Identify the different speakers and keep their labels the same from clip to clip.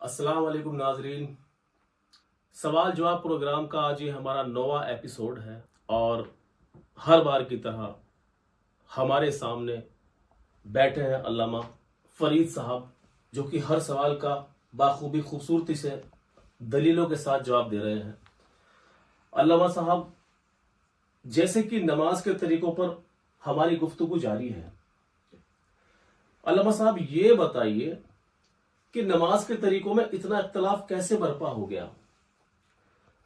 Speaker 1: السلام علیکم ناظرین، سوال جواب پروگرام کا آج یہ ہمارا 9واں ایپیسوڈ ہے اور ہر بار کی طرح ہمارے سامنے بیٹھے ہیں علامہ فرید صاحب، جو کہ ہر سوال کا بخوبی خوبصورتی سے دلیلوں کے ساتھ جواب دے رہے ہیں۔ علامہ صاحب، جیسے کہ نماز کے طریقوں پر ہماری گفتگو جاری ہے، علامہ صاحب یہ بتائیے کہ نماز کے طریقوں میں اتنا اختلاف کیسے برپا ہو گیا،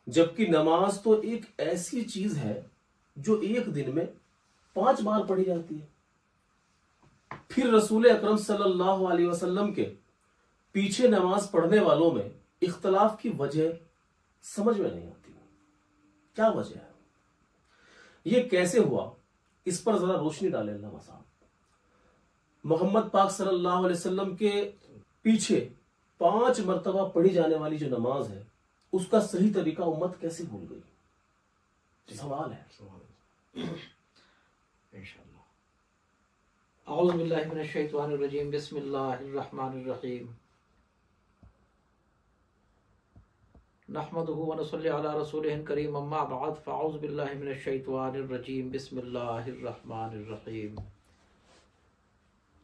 Speaker 1: جبکہ نماز تو ایک ایسی چیز ہے جو ایک دن میں 5 بار پڑھی جاتی ہے۔ پھر رسول اکرم صلی اللہ علیہ وسلم کے پیچھے نماز پڑھنے والوں میں اختلاف کی وجہ سمجھ میں نہیں آتی، کیا وجہ ہے، یہ کیسے ہوا؟ اس پر ذرا روشنی ڈالیں علامہ صاحب۔ محمد پاک صلی اللہ علیہ وسلم کے پیچھے 5 مرتبہ پڑھی جانے والی جو نماز ہے، اس کا صحیح طریقہ امت کیسے بھول گئی؟ سوال ہے۔
Speaker 2: انشاءاللہ۔ اعوذ باللہ من الشیطان الرجیم، بسم اللہ الرحمن الرحیم، نحمدہ ونصلی علی رسولہ الکریم، اما بعد، فاعوذ باللہ من الشیطان الرجیم، بسم اللہ الرحمن الرحیم۔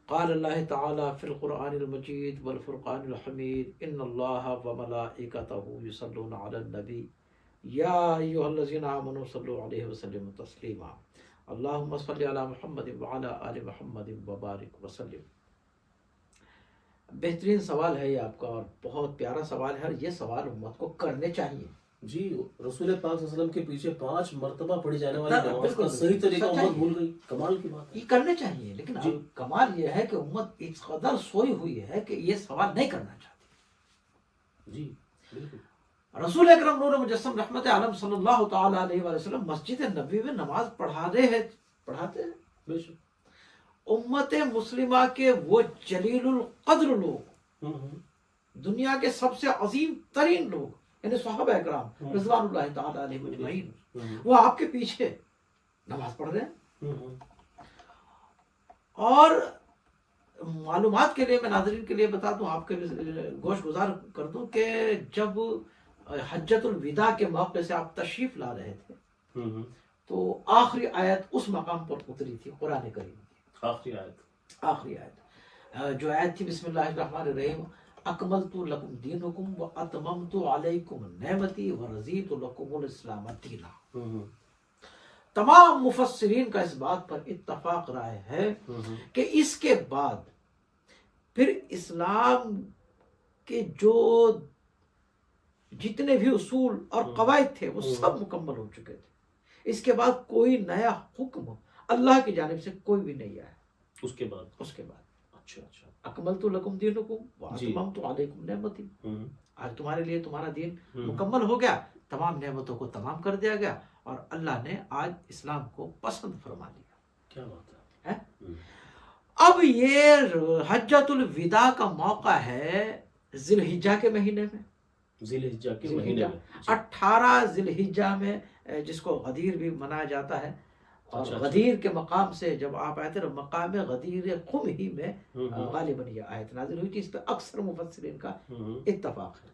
Speaker 2: قال اللہ تعالی فی القرآن المجید والفرقان الحمید، ان اللہ وملائکتہ یصلون علی النبی یا ایھا الذین آمنوا صلوا علیہ وسلموا تسلیما، اللہم صل علی محمد وعلی آل محمد وبارک وسلم۔ بہترین سوال ہے یہ آپ کا، اور بہت پیارا سوال ہے، اور یہ سوال امت کو کرنے چاہیے۔
Speaker 1: جی، رسول پاک صلی اللہ علیہ وسلم کے پیچھے 5 مرتبہ پڑھی جانے والی نماز کا صحیح طریقہ امت بھول گئی، کمال کی بات ہے۔
Speaker 2: یہ کرنے چاہیے، لیکن کمال یہ ہے کہ امت اس قدر سوئی ہوئی ہے کہ یہ سوال نہیں کرنا چاہتی۔
Speaker 1: جی بالکل۔
Speaker 2: رسول اکرم نور مجسم رحمت عالم صلی اللہ تعالی علیہ وآلہ وسلم مسجد نبوی میں نماز پڑھاتے ہیں۔
Speaker 1: بے شک۔
Speaker 2: امت مسلمہ کے وہ جلیل القدر لوگ، دنیا کے سب سے عظیم ترین لوگ، یعنی صحابہ اکرام رضوان اللہ تعالی علیہ اجمعین، وہ آپ کے پیچھے نماز پڑھ رہے ہیں۔ اور معلومات کے لیے میں ناظرین کے لیے بتا دوں، آپ کے گوش گزار کر دوں کہ جب حجۃ الوداع کے موقع سے آپ تشریف لا رہے تھے تو آخری آیت اس مقام پر اتری تھی، قرآن کریم کی آخری آیت، جو آیت تھی بسم اللہ الرحمن الرحیم، اکملت لکم دینکم واتممت علیکم نعمتی ورضیت لکم الاسلام دینا۔ تمام مفسرین کا اس بات پر اتفاق رائے ہے کہ اس کے بعد پھر اسلام کے جو جتنے بھی اصول اور قواعد تھے وہ سب مکمل ہو چکے تھے۔ اس کے بعد کوئی نیا حکم اللہ کی جانب سے کوئی بھی نہیں آیا۔ اس کے بعد
Speaker 1: اچھا
Speaker 2: اکملت لکم دینکم واتممت علیکم نعمتی، آج تمہارے لیے تمہارا دین مکمل ہو گیا، تمام نعمتوں کو تمام کر دیا گیا، اور اللہ نے آج اسلام کو پسند فرما لیا۔
Speaker 1: کیا بات ہے۔
Speaker 2: اب یہ حجۃ الوداع کا موقع ہے ذی الحجہ کے مہینے میں،
Speaker 1: ذی الحجہ کے مہینے میں
Speaker 2: 18 ذی الحجہ میں، جس کو غدیر بھی منایا جاتا ہے۔ اور غدیر کے مقام سے جب آپ آئے تھے، مقام غدیر خم ہی میں غالباً یہ آیت نازل ہوئی تھی، اس پہ اکثر مفسرین کا اتفاق ہے۔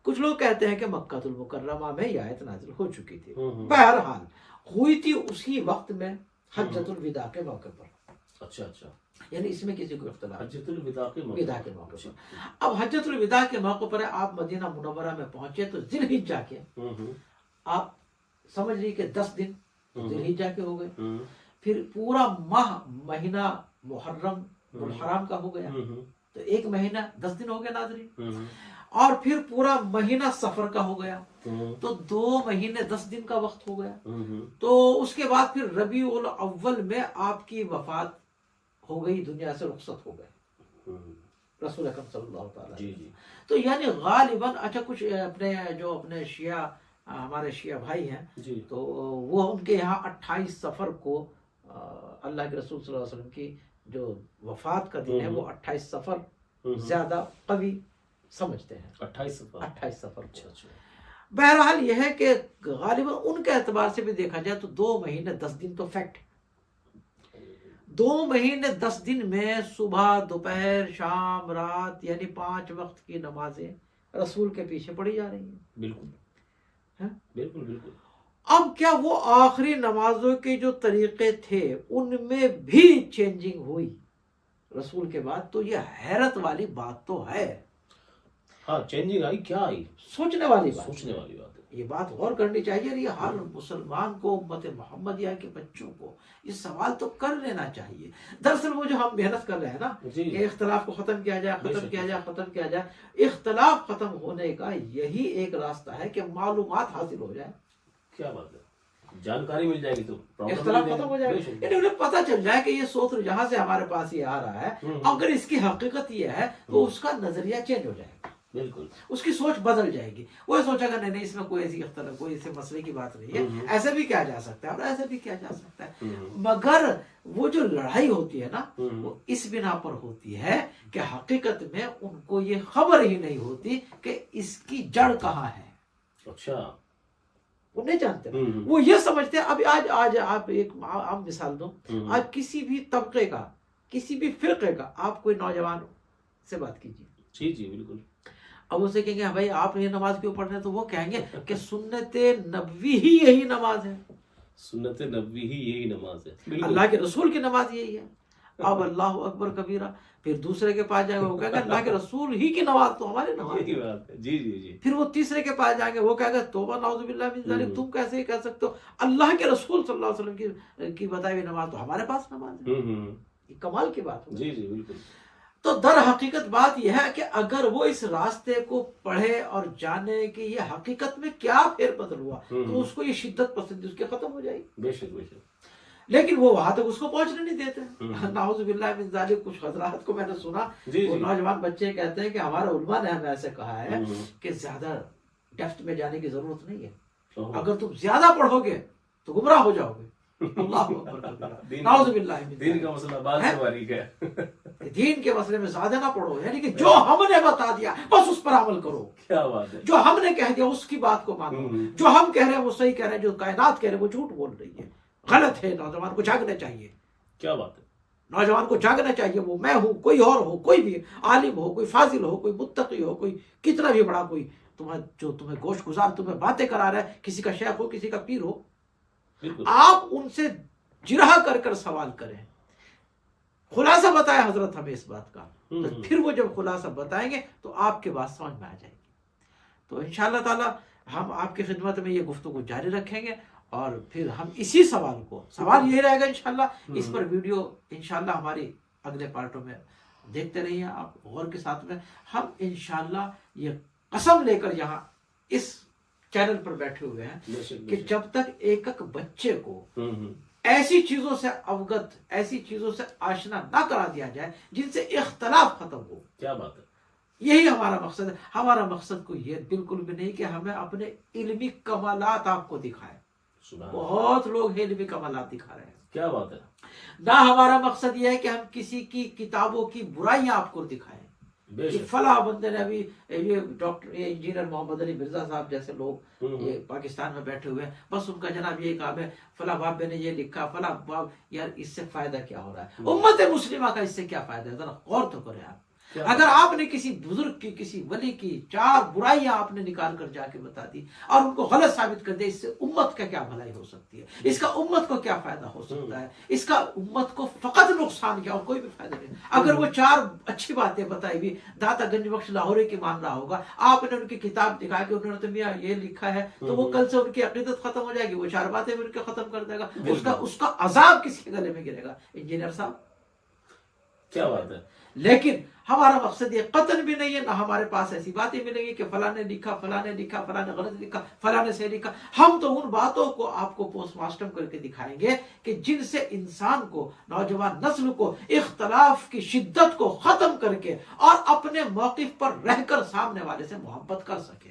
Speaker 2: کچھ لوگ کہتے ہیں کہ مکہ المکرمہ میں یہ آیت نازل ہو چکی تھی، بہرحال ہوئی تھی اسی وقت میں حجۃ الوداع کے موقع پر۔
Speaker 1: اچھا،
Speaker 2: یعنی اس میں کسی کو اختلاف
Speaker 1: حجۃ الوداع کے
Speaker 2: موقع پر۔ اب حجۃ الوداع کے موقع پر آپ مدینہ منورہ میں پہنچے تو ذی الحجہ کے آپ سمجھ لیجیے کہ 10 دن ذی الحجہ کے ہو گئے، پھر پورا مہینہ محرم الحرام کا ہو گیا، تو 1 مہینہ 10 دن ہو گئے ناظرین، اور پھر پورا مہینہ سفر کا ہو گیا، تو 2 مہینے 10 دن کا وقت ہو گیا۔ تو اس کے بعد پھر ربیع الاول میں آپ کی وفات ہو گئی، دنیا سے رخصت ہو گئے رسول اکرم صلی اللہ علیہ وسلم۔ تو یعنی غالباً اچھا کچھ اپنے شیعہ، ہمارے شیعہ بھائی ہیں، تو وہ ان کے یہاں 28 سفر کو اللہ کے رسول صلی اللہ علیہ وسلم کی جو وفات کا دن ہے وہ 28 سفر زیادہ قوی سمجھتے ہیں۔ 28 سفر۔ بہرحال یہ ہے کہ غالباً ان کے اعتبار سے بھی دیکھا جائے تو 2 مہینے 10 دن تو فیکٹ، 2 مہینے 10 دن میں صبح دوپہر شام رات یعنی 5 وقت کی نمازیں رسول کے پیچھے پڑھی جا رہی ہیں.
Speaker 1: بالکل بالکل بالکل.
Speaker 2: اب کیا وہ آخری نمازوں کے جو طریقے تھے ان میں بھی چینجنگ ہوئی رسول کے بعد؟ تو یہ حیرت والی بات تو ہے.
Speaker 1: ہاں چینجنگ آئی. کیا آئی؟
Speaker 2: سوچنے والی بات.
Speaker 1: سوچنے والی بات ہے.
Speaker 2: یہ بات غور کرنی چاہیے. یہ ہر مسلمان کو، امت محمدیہ کے بچوں کو یہ سوال تو کر لینا چاہیے. دراصل وہ جو ہم محنت کر رہے ہیں نا کہ اختلاف کو ختم کیا جائے، ختم کیا جائے، ختم کیا جائے، اختلاف ختم ہونے کا یہی ایک راستہ ہے کہ معلومات حاصل ہو جائے.
Speaker 1: کیا بات ہے، جانکاری مل جائے گی تو
Speaker 2: اختلاف ختم ہو جائے گا. یعنی انہیں پتہ چل جائے کہ یہ سوتر جہاں سے ہمارے پاس یہ آ رہا ہے، اگر اس کی حقیقت یہ ہے تو اس کا نظریہ چینج ہو جائے گا.
Speaker 1: بالکل.
Speaker 2: اس کی سوچ بدل جائے گی. وہ سوچا گا نہیں اس میں کوئی ایسی اختلاف، کوئی ایسے مسئلے کی بات نہیں ہے، ایسے بھی کیا جا سکتا ہے اور ایسے بھی کیا جا سکتا ہے. مگر وہ جو لڑائی ہوتی ہے نا وہ اس بنا پر ہوتی ہے کہ حقیقت میں ان کو یہ خبر ہی نہیں ہوتی کہ اس کی جڑ کہاں ہے.
Speaker 1: اچھا.
Speaker 2: وہ نہیں جانتے. وہ یہ سمجھتے ہیں. ابھی آج آپ ایک عام مثال دوں. آج کسی بھی طبقے کا، کسی بھی فرقے کا آپ کوئی نوجوان سے بات کیجیے.
Speaker 1: جی جی بالکل.
Speaker 2: اب اسے کہیں گے بھائی آپ یہ نماز کیوں پڑھ رہے ہیں، تو وہ کہیں گے کہ سنت نبوی ہی یہی نماز ہے.
Speaker 1: سنت نبوی ہی یہی نماز ہے.
Speaker 2: اللہ کے رسول کی نماز یہی ہے. اب اللہ اکبر کبیرہ. پھر دوسرے کے پاس جائیں گے وہ کہے گا اللہ کے رسول ہی کی نماز تو ہماری نماز
Speaker 1: ہے. جی جی جی.
Speaker 2: پھر وہ تیسرے کے پاس جائیں گے وہ کہے گا توبہ نعوذ باللہ من ذالک، تم کیسے کہہ سکتے ہو اللہ کے رسول صلی اللہ علیہ وسلم کی بتائی ہوئی نماز تو ہمارے پاس نماز ہے. یہ کمال کی بات ہے.
Speaker 1: جی جی بالکل.
Speaker 2: تو در حقیقت بات یہ ہے کہ اگر وہ اس راستے کو پڑھے اور جانے کہ یہ حقیقت میں کیا پھیر بدل ہوا تو اس کو یہ شدت پسندی اس کے ختم ہو جائے گی.
Speaker 1: بے شک بے شک.
Speaker 2: لیکن وہ وہاں تک اس کو پہنچنے نہیں دیتے. نعوذ باللہ من ذالک. کچھ حضرات کو میں نے سنا وہ نوجوان بچے کہتے ہیں کہ ہمارے علماء نے ہمیں ایسے کہا ہے کہ زیادہ ڈیپتھ میں جانے کی ضرورت نہیں ہے، اگر تم زیادہ پڑھو گے تو گمراہ ہو جاؤ گے. اللہ اکبر. نعوذ باللہ.
Speaker 1: دین کا مسئلہ بات سے باریک ہے.
Speaker 2: دین کے مسئلے میں زیادہ نہ پڑھو، یعنی کہ جو ہم نے بتا دیا بس اس پر عمل کرو.
Speaker 1: کیا بات ہے.
Speaker 2: جو ہم نے کہہ دیا اس کی بات کو مانو. جو ہم کہہ رہے ہیں وہ صحیح کہہ رہے ہیں، جو کائنات کہہ رہے ہیں وہ جھوٹ بول رہی ہے، غلط ہے. نوجوان کو جاگنا چاہیے.
Speaker 1: کیا بات ہے.
Speaker 2: نوجوان کو جاگنا چاہیے. وہ میں ہوں، کوئی اور ہو، کوئی بھی عالم ہو، کوئی فاضل ہو، کوئی متقی ہو، کوئی کتنا بھی بڑا کوئی جو تمہیں گوشت گزار تمہیں باتیں کرا رہا ہے، کسی کا شیخ ہو، کسی کا پیر ہو، آپ ان سے جرح کر کر سوال کریں. خلاصہ بتایا حضرت ہمیں اس بات کا، تو پھر وہ جب خلاصہ بتائیں گے تو آپ کے بات سمجھ میں آ جائے گی. تو انشاءاللہ تعالی ہم آپ کی خدمت میں یہ گفتگو جاری رکھیں گے اور پھر ہم اسی سوال یہی رہے گا انشاءاللہ. اس پر ویڈیو انشاءاللہ ہماری اگلے پارٹوں میں دیکھتے رہیے آپ غور کے ساتھ میں. ہم انشاءاللہ یہ قسم لے کر یہاں اس چینل پر بیٹھے ہوئے ہیں کہ جب تک ایک ایک بچے کو ایسی چیزوں سے اوگت، ایسی چیزوں سے آشنا نہ کرا دیا جائے جن سے اختلاف ختم ہو.
Speaker 1: کیا بات ہے.
Speaker 2: یہی ہمارا مقصد ہے. ہمارا مقصد کو یہ بالکل بھی نہیں کہ ہمیں اپنے علمی کمالات آپ کو دکھائیں. بہت لوگ علمی کمالات دکھا رہے ہیں.
Speaker 1: کیا بات ہے.
Speaker 2: نہ ہمارا مقصد یہ ہے کہ ہم کسی کی کتابوں کی برائیاں آپ کو دکھائیں. فلاں بندے نے ابھی یہ ڈاکٹر انجینئر محمد علی مرزا صاحب جیسے لوگ یہ پاکستان میں بیٹھے ہوئے ہیں، بس ان کا جناب یہ کام ہے فلاں بابے نے یہ لکھا، فلاں باب. یار اس سے فائدہ کیا ہو رہا ہے؟ امت مسلمہ کا اس سے کیا فائدہ ہے؟ ذرا غور تو کریں آپ. اگر آپ نے کسی بزرگ کی، کسی ولی کی 4 برائیاں آپ نے نکال کر جا کے بتا دی اور ان کو غلط ثابت کر دیا، اس سے امت کا کیا بھلائی ہو سکتی ہے؟ اس کا امت کو کیا فائدہ ہو سکتا ہے؟ اس کا امت کو فقط نقصان کیا اور کوئی بھی فائدہ نہیں. اگر وہ 4 اچھی باتیں بتائی بھی، داتا گنج بخش لاہوری کی مان رہا ہوگا، آپ نے ان کی کتاب دکھا کے انہوں نے تو میاں یہ لکھا ہے، تو وہ کل سے ان کی عقیدت ختم ہو جائے گی. وہ 4 باتیں بھی ان کے ختم کر دے گا. اس کا عذاب کس کے گلے میں گرے گا؟ انجینئر صاحب.
Speaker 1: کیا بات ہے.
Speaker 2: لیکن ہمارا مقصد یہ قطن بھی نہیں ہے، نہ ہمارے پاس ایسی باتیں ملیں گی کہ فلاں نے لکھا، فلاں نے لکھا، فلاں نے غلط لکھا، فلاں نے صحیح لکھا. ہم تو ان باتوں کو آپ کو پوسٹ مارٹم کر کے دکھائیں گے کہ جن سے انسان کو، نوجوان نسل کو اختلاف کی شدت کو ختم کر کے اور اپنے موقف پر رہ کر سامنے والے سے محبت کر سکے.